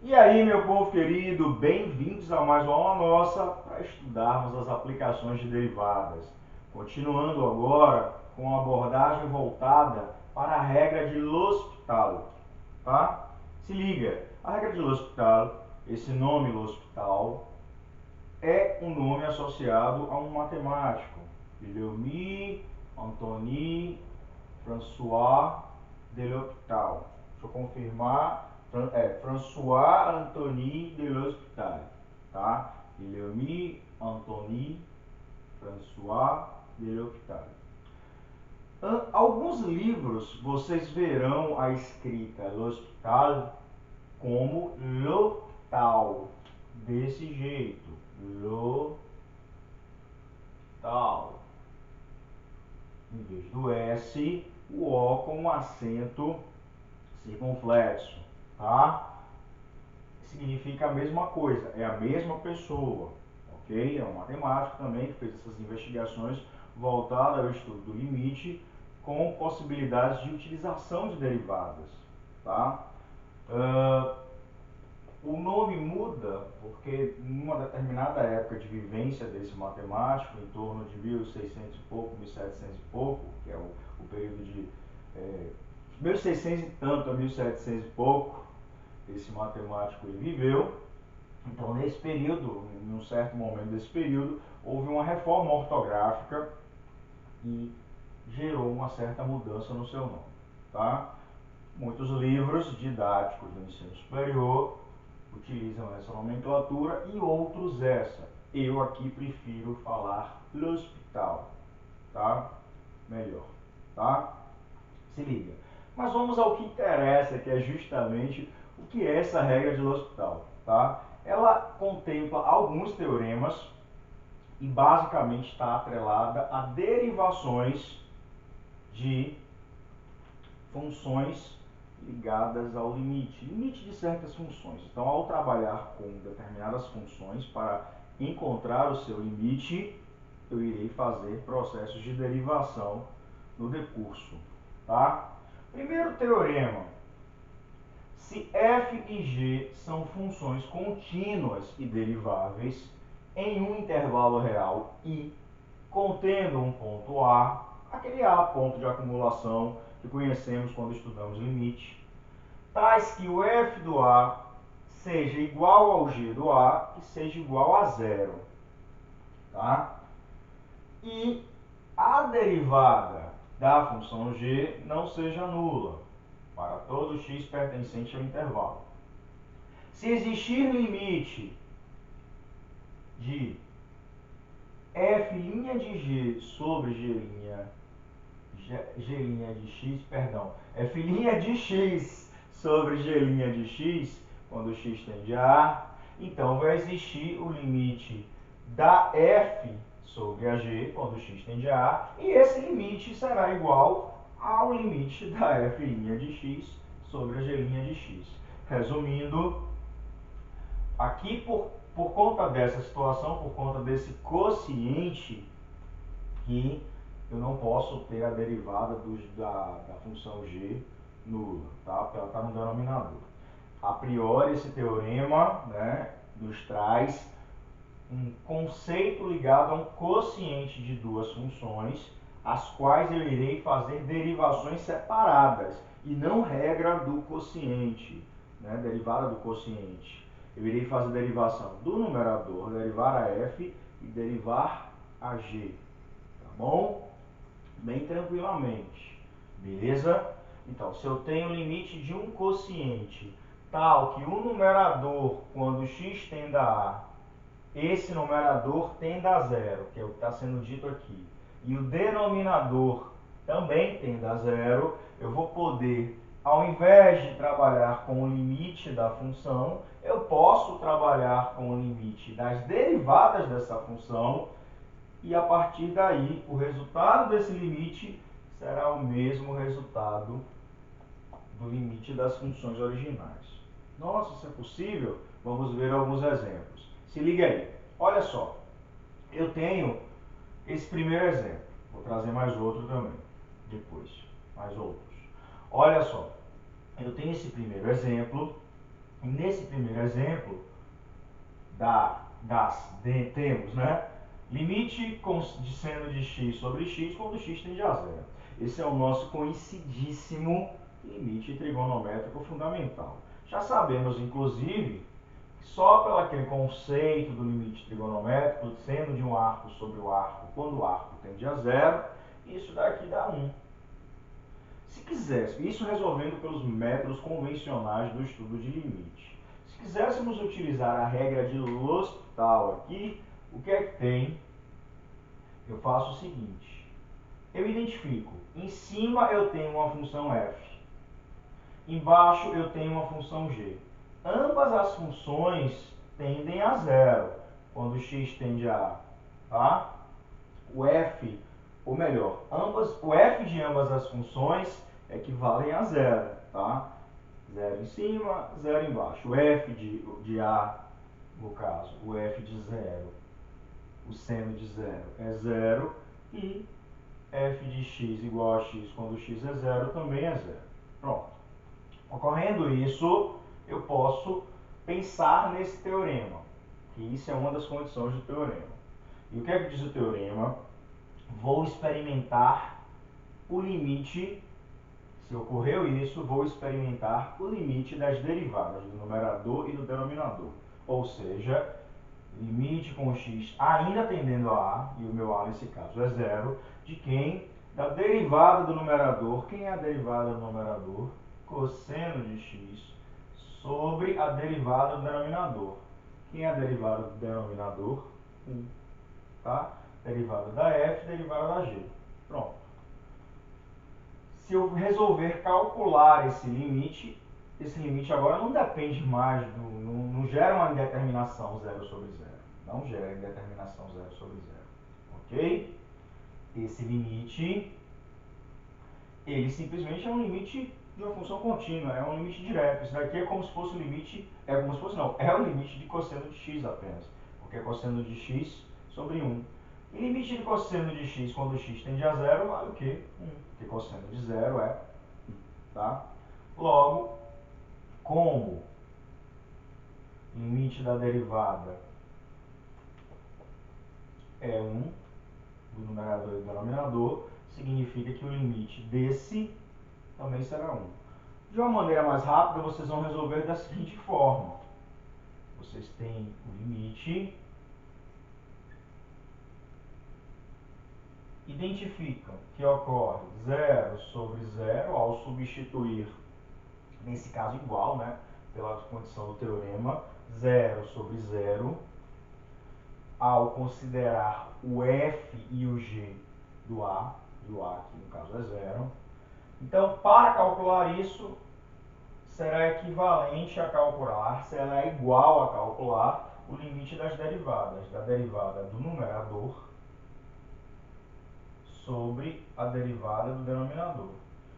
E aí, meu povo querido, bem-vindos a mais uma aula nossa para estudarmos as aplicações de derivadas. Continuando agora com a abordagem voltada para a regra de L'Hospital, tá? Se liga, a regra de L'Hospital, esse nome L'Hospital, é um nome associado a um matemático, Guillaume Antoine François de L'Hospital. Deixa eu confirmar. François Antoine de L'Hospital, tá? Guillaume Antoine François de L'Hospital. Alguns livros vocês verão a escrita L'Hospital como L'Hopital, desse jeito, L'Hopital. Em vez do S, o O com um acento circunflexo, tá? Significa a mesma coisa, é a mesma pessoa, ok? É um matemático também que fez essas investigações voltadas ao estudo do limite com possibilidades de utilização de derivadas, tá? O nome muda porque em uma determinada época de vivência desse matemático, em torno de 1600 e pouco, 1700 e pouco, que é o período de 1600 e tanto a 1700 e pouco, esse matemático ele viveu. Então, nesse período, em um certo momento desse período, houve uma reforma ortográfica e gerou uma certa mudança no seu nome, tá? Muitos livros didáticos do ensino superior utilizam essa nomenclatura e outros essa. Eu aqui prefiro falar L'Hospital, tá? Melhor, tá? Se liga. Mas vamos ao que interessa, que é justamente o que é essa regra de L'Hospital, tá? Ela contempla alguns teoremas e basicamente está atrelada a derivações de funções ligadas ao limite de certas funções. Então, ao trabalhar com determinadas funções para encontrar o seu limite, eu irei fazer processos de derivação no decurso, tá? Primeiro teorema: se f e g são funções contínuas e deriváveis em um intervalo real I, contendo um ponto A, aquele A, ponto de acumulação que conhecemos quando estudamos limite, tais que o f do A seja igual ao g do A e seja igual a zero, tá? E a derivada da função g não seja nula para todo x pertencente ao intervalo. Se existir limite de f' de g sobre g' de x, perdão, f' de x sobre g' de x, quando x tende a A, então vai existir o limite da f sobre a g, quando x tende a A, e esse limite será igual ao limite da f' de x sobre a g' de x. Resumindo, aqui por conta dessa situação, por conta desse quociente, que eu não posso ter a derivada da função g nula, tá? Porque ela está no denominador. A priori, esse teorema, né, nos traz um conceito ligado a um quociente de duas funções, as quais eu irei fazer derivações separadas, e não regra do quociente, né, derivada do quociente. Eu irei fazer derivação do numerador, derivar a f e derivar a g, tá bom? Bem tranquilamente, beleza? Então, se eu tenho o limite de um quociente tal que o numerador, quando x tende a A, esse numerador tenda a zero, que é o que está sendo dito aqui, e o denominador também tenda a zero, eu vou poder, ao invés de trabalhar com o limite da função, eu posso trabalhar com o limite das derivadas dessa função, e a partir daí, o resultado desse limite será o mesmo resultado do limite das funções originais. Nossa, isso é possível? Vamos ver alguns exemplos. Se liga aí. Olha só, eu tenho esse primeiro exemplo. Vou trazer mais outro também, depois, mais outros. Olha só, eu tenho esse primeiro exemplo E nesse primeiro exemplo, temos, né, limite de seno de x sobre x quando x tende a zero. Esse é o nosso conhecidíssimo limite trigonométrico fundamental. Já sabemos, inclusive, que só pelo aquele conceito do limite trigonométrico, do seno de um arco sobre o arco, quando o arco tende a zero, isso daqui dá 1. Se quisesse, isso resolvendo pelos métodos convencionais do estudo de limite. Se quiséssemos utilizar a regra de L'Hospital aqui, o que é que tem? Eu faço o seguinte, eu identifico, em cima eu tenho uma função f, embaixo eu tenho uma função g. Ambas as funções tendem a zero, quando x tende a A, tá? O f, ou melhor, o f de ambas as funções equivalem a zero, tá? Zero em cima, zero embaixo. O f de A, no caso, o f de zero, o seno de zero é zero, e f de x igual a x quando x é zero também é zero. Pronto. Ocorrendo isso, eu posso pensar nesse teorema, que isso é uma das condições do teorema. E o que é que diz o teorema? Vou experimentar o limite, se ocorreu isso, vou experimentar o limite das derivadas do numerador e do denominador. Ou seja, limite com x ainda tendendo a A, e o meu A nesse caso é zero, de quem? Da derivada do numerador. Quem é a derivada do numerador? Cosseno de x sobre a derivada do denominador. Quem é a derivada do denominador? 1. Tá? Derivada da f, derivada da g. Pronto. Se eu resolver calcular esse limite agora não depende mais não gera uma indeterminação 0 sobre 0. Não gera indeterminação 0 sobre 0. Ok? Esse limite, ele simplesmente é um limite de uma função contínua, é um limite direto. Isso daqui é como se fosse o limite, é o limite de cosseno de x apenas, porque é cosseno de x sobre 1. E limite de cosseno de x quando x tende a zero vale o quê? 1, porque cosseno de zero é 1, tá? Logo, como limite da derivada é 1, do numerador e do denominador, significa que o limite desse também será 1. De uma maneira mais rápida, vocês vão resolver da seguinte forma. Vocês têm o limite, identificam que ocorre 0 sobre 0 ao substituir, nesse caso igual, né, pela condição do teorema, 0 sobre 0, ao considerar o f e o g do A, e o A aqui no caso é 0. Então, para calcular isso, será equivalente a calcular, será igual a calcular o limite das derivadas, da derivada do numerador sobre a derivada do denominador.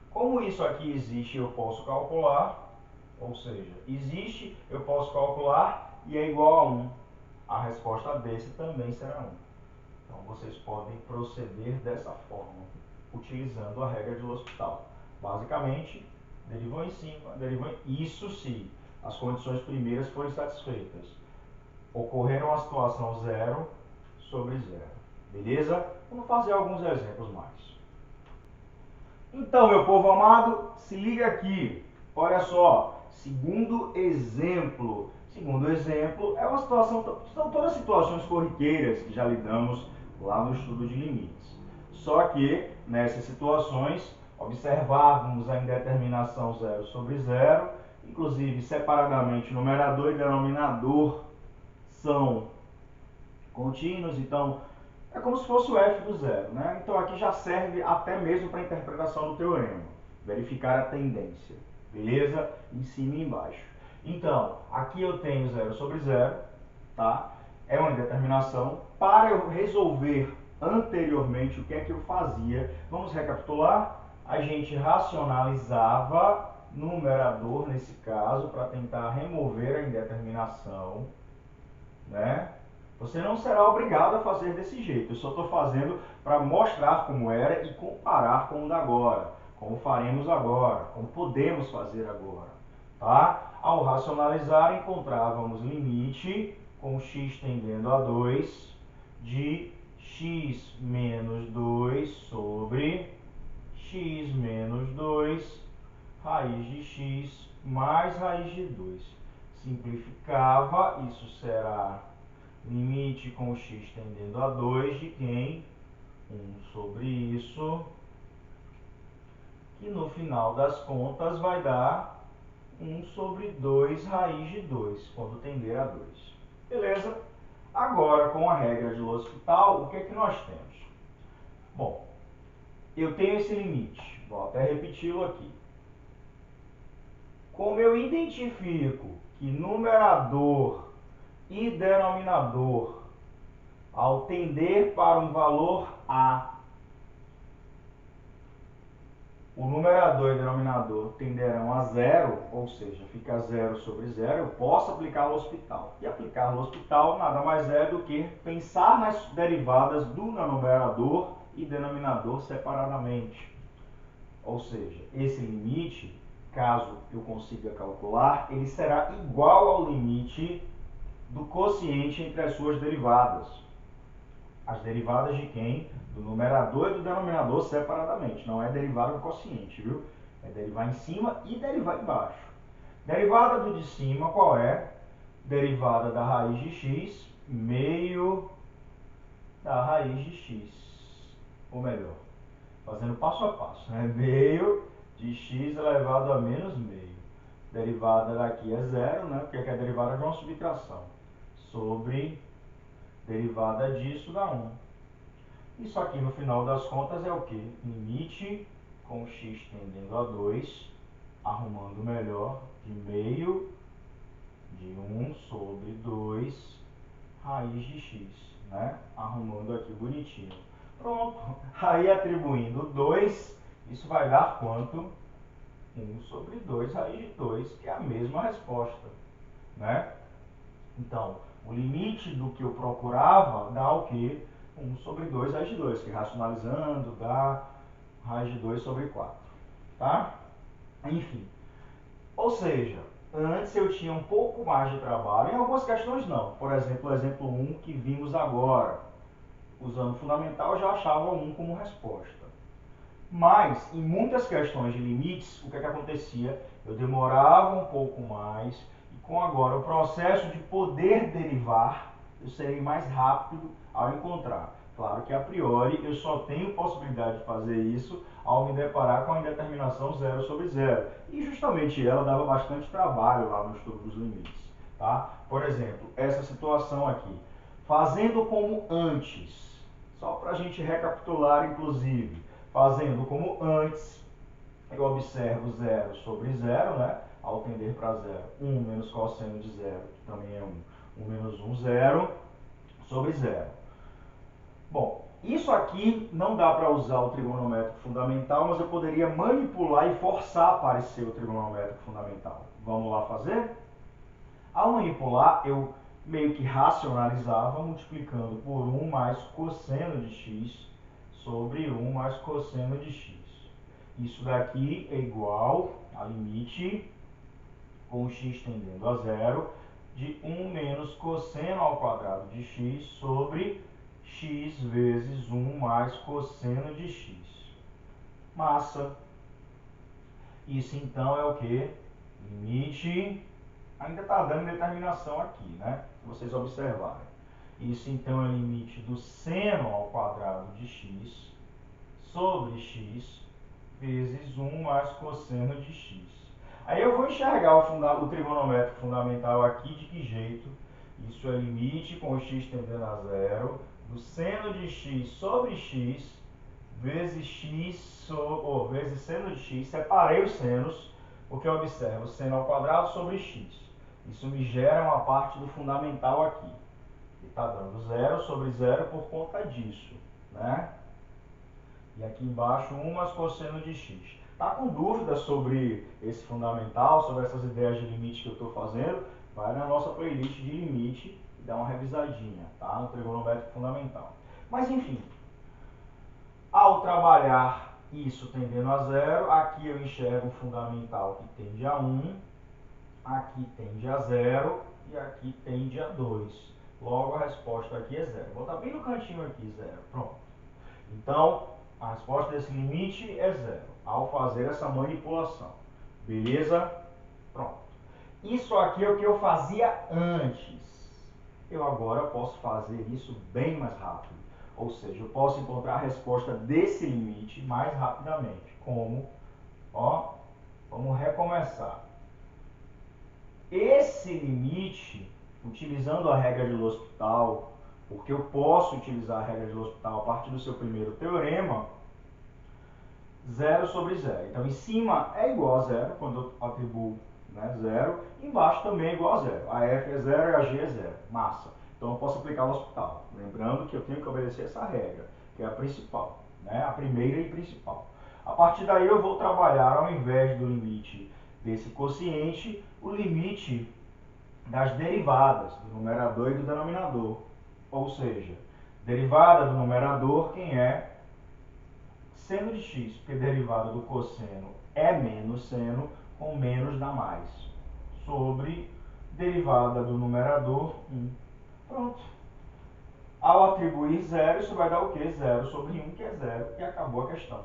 Como isso aqui existe, eu posso calcular, ou seja, existe, eu posso calcular e é igual a 1. A resposta desse também será 1. Então, vocês podem proceder dessa forma, utilizando a regra de L'Hospital. Basicamente, derivou em cima, derivou em... Isso se as condições primeiras forem satisfeitas. Ocorreram a situação 0 sobre 0. Beleza? Vamos fazer alguns exemplos mais. Então, meu povo amado, se liga aqui. Olha só, segundo exemplo. Segundo exemplo é uma situação, são todas situações corriqueiras que já lidamos lá no estudo de limites. Só que, nessas situações, observávamos a indeterminação 0 sobre 0, inclusive separadamente numerador e denominador são contínuos, então é como se fosse o f do zero, né? Então aqui já serve até mesmo para a interpretação do teorema, verificar a tendência, beleza? Em cima e embaixo. Então, aqui eu tenho 0 sobre 0, tá? É uma indeterminação. Para eu resolver anteriormente o que é que eu fazia, vamos recapitular? A gente racionalizava no numerador, nesse caso, para tentar remover a indeterminação, né? Você não será obrigado a fazer desse jeito. Eu só estou fazendo para mostrar como era e comparar com o da agora. Como faremos agora. Como podemos fazer agora. Tá? Ao racionalizar, encontrávamos limite com x tendendo a 2 de x menos 2 sobre x menos 2 raiz de x mais raiz de 2. Simplificava, isso será limite com x tendendo a 2 de quem? 1 sobre isso, que no final das contas vai dar 1 sobre 2 raiz de 2, quando tender a 2. Beleza? Agora, com a regra de L'Hospital, o que é que nós temos? Bom, eu tenho esse limite, vou até repeti-lo aqui. Como eu identifico que numerador e denominador, ao tender para um valor A, o numerador e o denominador tenderão a zero, ou seja, fica zero sobre zero, eu posso aplicar L'Hospital. E aplicar L'Hospital nada mais é do que pensar nas derivadas do numerador e denominador separadamente. Ou seja, esse limite, caso eu consiga calcular, ele será igual ao limite do quociente entre as suas derivadas. As derivadas de quem? Do numerador e do denominador separadamente. Não é derivada do quociente, viu? É derivar em cima e derivar embaixo. Derivada do de cima, qual é? Derivada da raiz de x, meio da raiz de x. Ou melhor, fazendo passo a passo, né? Meio de x elevado a menos meio. Derivada daqui é zero, né? Porque aqui é a derivada de uma subtração. Sobre derivada disso dá 1. Isso aqui, no final das contas, é o que? Limite com x tendendo a 2, arrumando melhor, de meio de 1 sobre 2 raiz de x, né? Arrumando aqui bonitinho. Pronto. Aí, atribuindo 2, isso vai dar quanto? 1 sobre 2 raiz de 2, que é a mesma resposta, né? Então, o limite do que eu procurava dá o quê? 1 sobre 2 raiz de 2, que racionalizando dá raiz de 2 sobre 4, tá? Enfim, ou seja, antes eu tinha um pouco mais de trabalho, em algumas questões não. Por exemplo, o exemplo 1 que vimos agora, usando fundamental, eu já achava 1 como resposta. Mas, em muitas questões de limites, o que é que acontecia? Eu demorava um pouco mais, e com agora o processo de poder derivar, eu serei mais rápido ao encontrar. Claro que a priori eu só tenho possibilidade de fazer isso ao me deparar com a indeterminação 0 sobre 0. E justamente ela dava bastante trabalho lá no estudo dos limites. Tá? Por exemplo, essa situação aqui. Fazendo como antes, só para a gente recapitular inclusive, fazendo como antes, eu observo 0 sobre 0, né? Ao tender para 0, 1 menos cosseno de 0, que também é 1, 1 menos 1, 0, sobre 0. Bom, isso aqui não dá para usar o trigonométrico fundamental, mas eu poderia manipular e forçar a aparecer o trigonométrico fundamental. Vamos lá fazer? Ao manipular, eu meio que racionalizava, multiplicando por 1 mais cosseno de x sobre 1 mais cosseno de x. Isso daqui é igual a limite com x tendendo a 0 de 1 menos cosseno ao quadrado de x sobre x vezes 1 mais cosseno de x. Massa. Isso então é o que? Limite, ainda está dando determinação aqui, né? Se vocês observarem. Isso então é limite do seno ao quadrado de x sobre x vezes 1 mais cosseno de x. Aí eu vou enxergar o trigonométrico fundamental aqui de que jeito? Isso é limite com x tendendo a 0 do seno de x sobre x vezes vezes seno de x. Separei os senos, porque eu observo seno ao quadrado sobre x. Isso me gera uma parte do fundamental aqui. E está dando 0 sobre 0 por conta disso, né? E aqui embaixo 1 mais cosseno de x. Tá com dúvidas sobre esse fundamental, sobre essas ideias de limite que eu estou fazendo? Vai na nossa playlist de limite e dá uma revisadinha, tá? No trigonométrico fundamental. Mas enfim, ao trabalhar isso tendendo a 0, aqui eu enxergo um fundamental que tende a 1. aqui tende a 0 e aqui tende a 2. Logo, a resposta aqui é 0. Vou botar bem no cantinho aqui, 0. Pronto. Então, a resposta desse limite é 0, ao fazer essa manipulação. Beleza? Pronto. Isso aqui é o que eu fazia antes. Eu agora posso fazer isso bem mais rápido. Ou seja, eu posso encontrar a resposta desse limite mais rapidamente. Como? Ó, vamos recomeçar. Esse limite, utilizando a regra de L'Hospital, porque eu posso utilizar a regra de L'Hospital a partir do seu primeiro teorema, 0 sobre 0. Então, em cima é igual a 0, quando eu atribuo, né, 0. Embaixo também é igual a 0. A F é 0 e a G é 0. Massa. Então, eu posso aplicar L'Hospital. Lembrando que eu tenho que obedecer essa regra, que é a principal, né, a primeira e principal. A partir daí, eu vou trabalhar, ao invés do limite desse quociente, o limite das derivadas, do numerador e do denominador. Ou seja, derivada do numerador, quem é? Seno de x, porque derivada do cosseno é menos seno, com menos dá mais. Sobre derivada do numerador, 1. Pronto. Ao atribuir 0, isso vai dar o quê? 0 sobre 1, que é 0. E acabou a questão.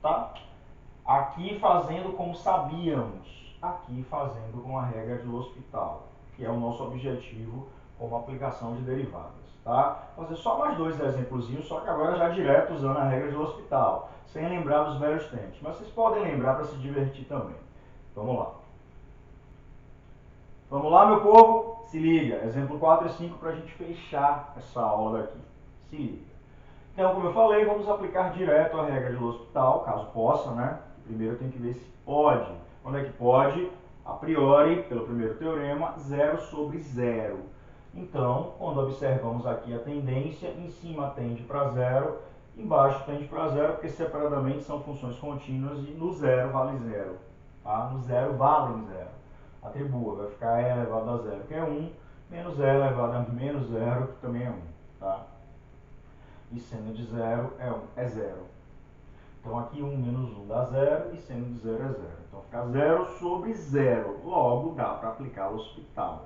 Tá? Aqui fazendo como sabíamos. Aqui fazendo com a regra de L'Hospital, que é o nosso objetivo como aplicação de derivadas. Tá? Vou fazer só mais dois exemplozinhos, só que agora já direto usando a regra de L'Hospital, sem lembrar dos velhos tempos. Mas vocês podem lembrar para se divertir também. Vamos lá. Vamos lá, meu povo? Se liga. Exemplo 4 e 5 para a gente fechar essa aula daqui. Se liga. Então, como eu falei, vamos aplicar direto a regra de L'Hospital, caso possa, né? Primeiro tem que ver se pode. Quando é que pode? A priori, pelo primeiro teorema, 0 sobre 0. Então, quando observamos aqui a tendência, em cima tende para 0, embaixo tende para 0, porque separadamente são funções contínuas e no 0 vale 0. Tá? No 0 valem 0. Atribua, vai ficar e elevado a 0, que é 1, menos e elevado a menos 0, que também é 1. Tá? E seno de 0 é 0. Então aqui 1 menos 1 dá 0 e seno de 0 é 0. Então fica 0 sobre 0. Logo dá para aplicar o L'Hospital.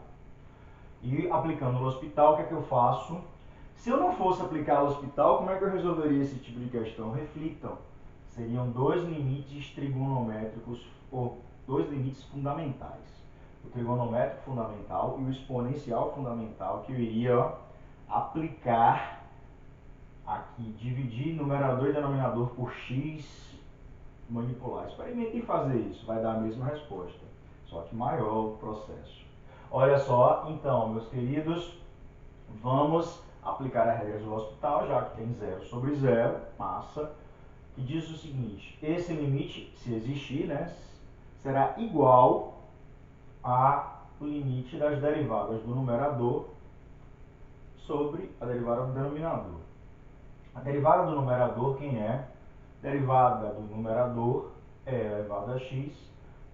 E aplicando o L'Hospital, o que é que eu faço? Se eu não fosse aplicar o L'Hospital, como é que eu resolveria esse tipo de questão? Reflitam. Seriam dois limites trigonométricos, ou dois limites fundamentais. O trigonométrico fundamental e o exponencial fundamental, que eu iria aplicar aqui, dividir numerador e denominador por x, manipular. Experimentem fazer isso, vai dar a mesma resposta, só que maior o processo. Olha só, então, meus queridos, vamos aplicar a regra de L'Hospital, já que tem 0 sobre 0, massa, que diz o seguinte: esse limite, se existir, né, será igual ao limite das derivadas do numerador sobre a derivada do denominador. A derivada do numerador, quem é? Derivada do numerador é elevado a x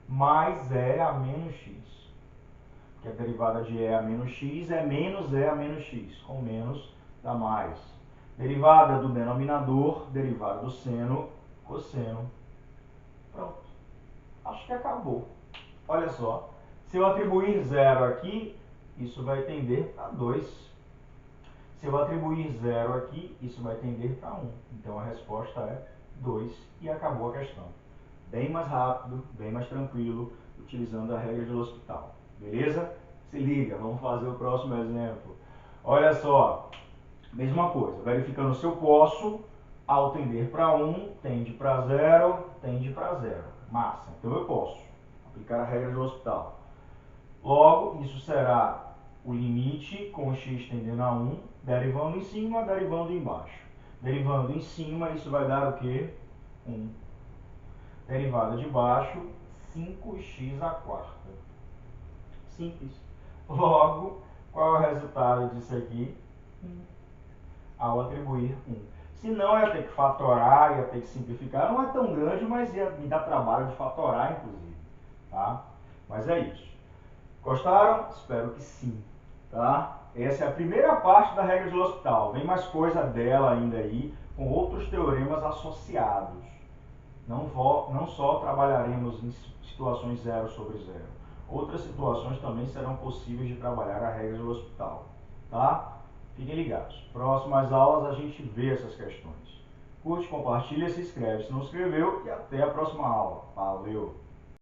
mais e a menos x. Porque a derivada de e a menos x é menos e a menos x. Com menos dá mais. Derivada do denominador, derivada do seno, cosseno. Pronto. Acho que acabou. Olha só. Se eu atribuir 0 aqui, isso vai tender a 2. Se eu atribuir 0 aqui, isso vai tender para 1. Então a resposta é 2 e acabou a questão. Bem mais rápido, bem mais tranquilo, utilizando a regra de L'Hospital. Beleza? Se liga, vamos fazer o próximo exemplo. Olha só, mesma coisa, verificando se eu posso, ao tender para 1, tende para 0, tende para 0. Massa, então eu posso aplicar a regra de L'Hospital. Logo, isso será o limite com x tendendo a 1, derivando em cima, derivando embaixo. Derivando em cima, isso vai dar o quê? 1. Derivada de baixo, 5x à quarta. Simples. Logo, qual é o resultado disso aqui? 1. Ao atribuir 1. Se não, ia ter que fatorar, ia ter que simplificar. Não é tão grande, mas ia me dar trabalho de fatorar, inclusive. Tá? Mas é isso. Gostaram? Espero que sim. Tá? Essa é a primeira parte da regra de L'Hospital. Vem mais coisa dela ainda aí, com outros teoremas associados. Não só trabalharemos em situações 0 sobre 0. outras situações também serão possíveis de trabalhar a regra do hospital, tá? Fiquem ligados. Próximas aulas a gente vê essas questões. Curte, compartilha, se inscreve se não inscreveu e até a próxima aula. Valeu!